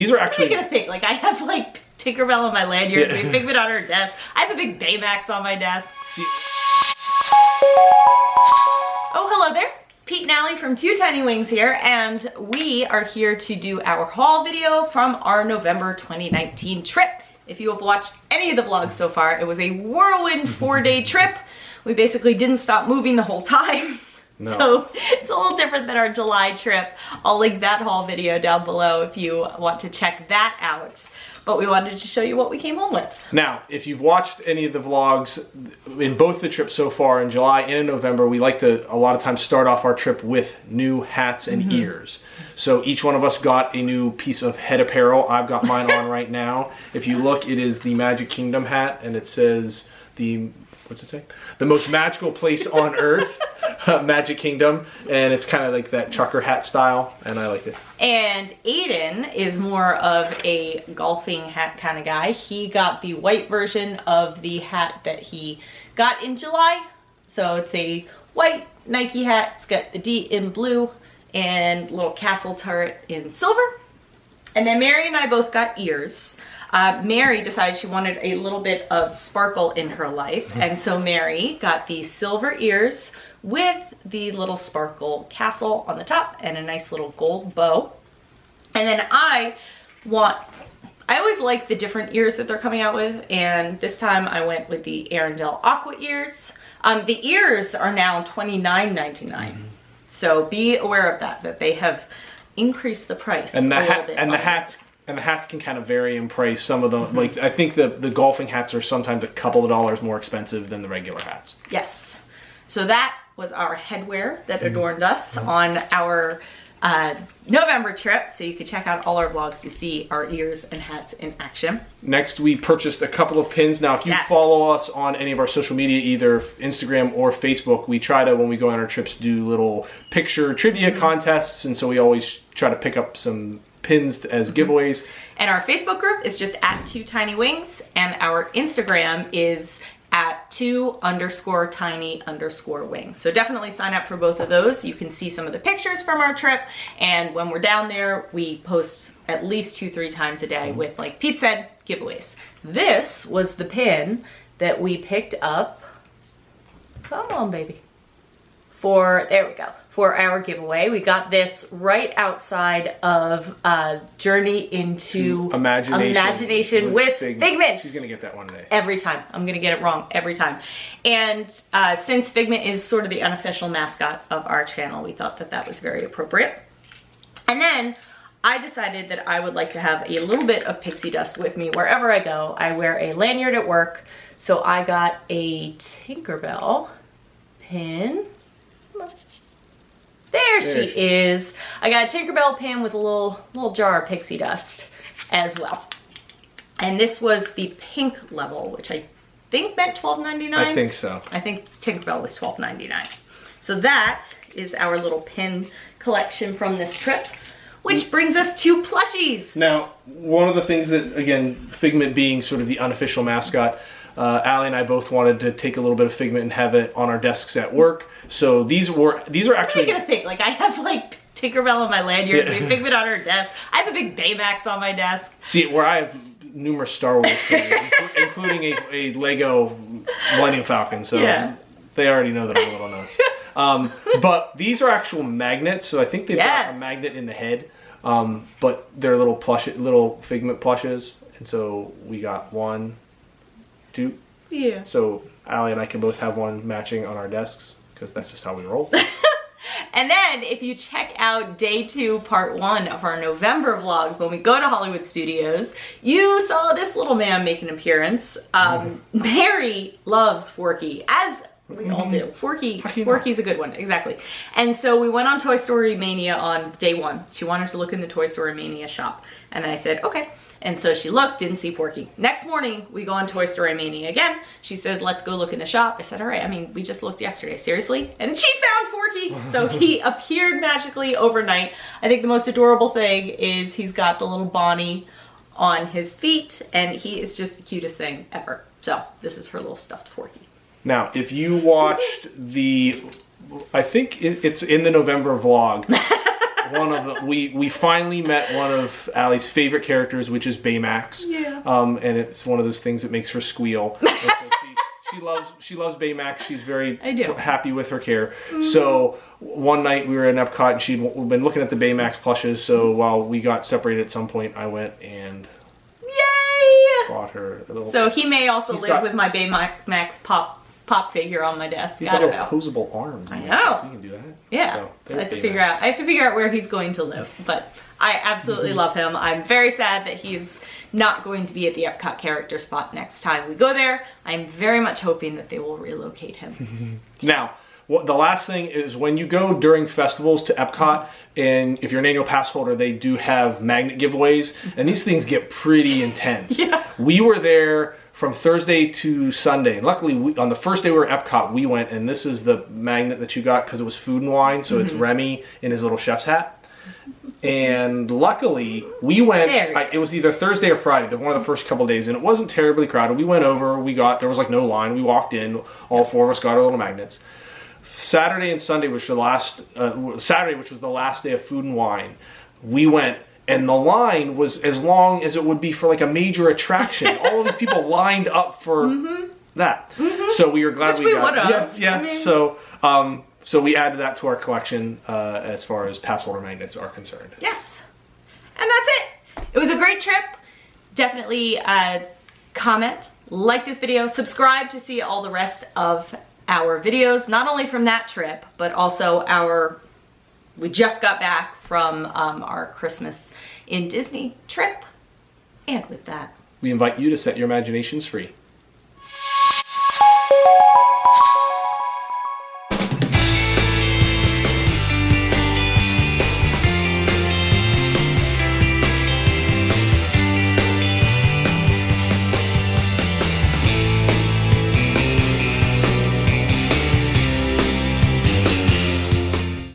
These are actually... What are you gonna think? Like, I have like Tinkerbell on my lanyard, we have Figment on her desk. I have a big Baymax on my desk. Oh, hello there. Pete and Allie from Two Tiny Wings here, and we are here to do our haul video from our November 2019 trip. If you have watched any of the vlogs so far, it was a whirlwind 4-day trip. We basically didn't stop moving the whole time. No. So it's a little different than our July trip. I'll link that haul video down below if you want to check that out. But we wanted to show you what we came home with. Now, if you've watched any of the vlogs in both the trips so far, in July and in November, we like to, a lot of times, start off our trip with new hats and ears. So each one of us got a new piece of head apparel. I've got mine on right now. If you look, it is the Magic Kingdom hat, and it says the, what's it say? The most magical place on earth, Magic Kingdom, and it's kind of like that trucker hat style, and I like it. And Aiden is more of a golfing hat kind of guy. He got the white version of the hat that he got in July. So it's a white Nike hat. It's got the D in blue and little castle turret in silver. And then Mary and I both got ears. Mary decided she wanted a little bit of sparkle in her life, and so Mary got the silver ears with the little sparkle castle on the top and a nice little gold bow. And then I always like the different ears that they're coming out with, and this time I went with the Arendelle Aqua ears. The ears are now $29.99, so be aware of that they have increased the price and a little bit. And the hats can kind of vary in price. Some of them, like I think the golfing hats are sometimes a couple of dollars more expensive than the regular hats. Yes. So that was our headwear that adorned us on our November trip. So you can check out all our vlogs to see our ears and hats in action. Next, we purchased a couple of pins. Now, if you follow us on any of our social media, either Instagram or Facebook, we try to, when we go on our trips, do little picture trivia contests. And so we always try to pick up some pins as giveaways. And our Facebook group is just at Two Tiny Wings, and our Instagram is at @2_tiny_wings. So definitely sign up for both of those. You can see some of the pictures from our trip, and when we're down there, we post at least 2-3 times a day with, like Pete said, giveaways. This was the pin that we picked up. Come on, baby. There we go. For our giveaway. We got this right outside of Journey into Imagination with Figment. She's gonna get that one day. Every time. I'm gonna get it wrong every time. And since Figment is sort of the unofficial mascot of our channel, we thought that that was very appropriate. And then I decided that I would like to have a little bit of pixie dust with me wherever I go. I wear a lanyard at work, so I got a Tinkerbell pin. There she is. I got a Tinkerbell pin with a little jar of pixie dust as well. And this was the pink level, which I think meant $12.99. I think so. I think Tinkerbell was $12.99. So that is our little pin collection from this trip, which brings us to plushies. Now, one of the things that, again, Figment being sort of the unofficial mascot, Allie and I both wanted to take a little bit of Figment and have it on our desks at work. So these are actually... What are you gonna think? Like, I have like Tinkerbell on my lanyard, we have Figment on her desk. I have a big Baymax on my desk. See, where I have numerous Star Wars things, including a Lego Millennium Falcon. So they already know that I'm a little nuts. But these are actual magnets, so I think they've got a magnet in the head. But they're little Figment plushes, and so we got 1, 2. Yeah. So Allie and I can both have one matching on our desks, because that's just how we roll. And then if you check out day 2, part 1 of our November vlogs, when we go to Hollywood Studios, you saw this little man make an appearance. Mary loves Forky, as we all do. Forky's a good one, exactly. And so we went on Toy Story Mania on day 1. She wanted to look in the Toy Story Mania shop. And I said, okay. And so she looked, didn't see Forky. Next morning, we go on Toy Story Mania again. She says, let's go look in the shop. I said, all right, I mean, we just looked yesterday, seriously? And she found Forky. So he appeared magically overnight. I think the most adorable thing is he's got the little Bonnie on his feet, and he is just the cutest thing ever. So this is her little stuffed Forky. Now, if you watched I think it's in the November vlog, one of the, we finally met one of Allie's favorite characters, which is Baymax. Yeah. And it's one of those things that makes her squeal. And so she loves Baymax. She's very happy with her care. So one night we were in Epcot and she'd been looking at the Baymax plushes. So while we got separated at some point, I went and bought her a little. So he may also live with my Baymax pop figure on my desk. He's got opposable arms. I know. You can do that. Yeah. So I have to figure out where he's going to live. But I absolutely love him. I'm very sad that he's not going to be at the Epcot character spot next time we go there. I'm very much hoping that they will relocate him. Now, the last thing is when you go during festivals to Epcot, and if you're an annual pass holder, they do have magnet giveaways, and these things get pretty intense. We were there from Thursday to Sunday, and luckily on the first day we were at Epcot, we went, and this is the magnet that you got because it was food and wine, so it's Remy in his little chef's hat. And luckily, we went, it was either Thursday or Friday, one of the first couple of days, and it wasn't terribly crowded. We went over, there was like no line, we walked in, all four of us got our little magnets. Saturday and Sunday, which was the last day of food and wine, we went, and the line was as long as it would be for like a major attraction. All of these people lined up for that. So we were glad we got it. Yeah. I mean, so we added that to our collection as far as pass holder magnets are concerned. Yes. And that's it. It was a great trip. Definitely comment, like this video, subscribe to see all the rest of our videos, not only from that trip, but also we just got back from our Christmas in Disney trip. And with that, we invite you to set your imaginations free.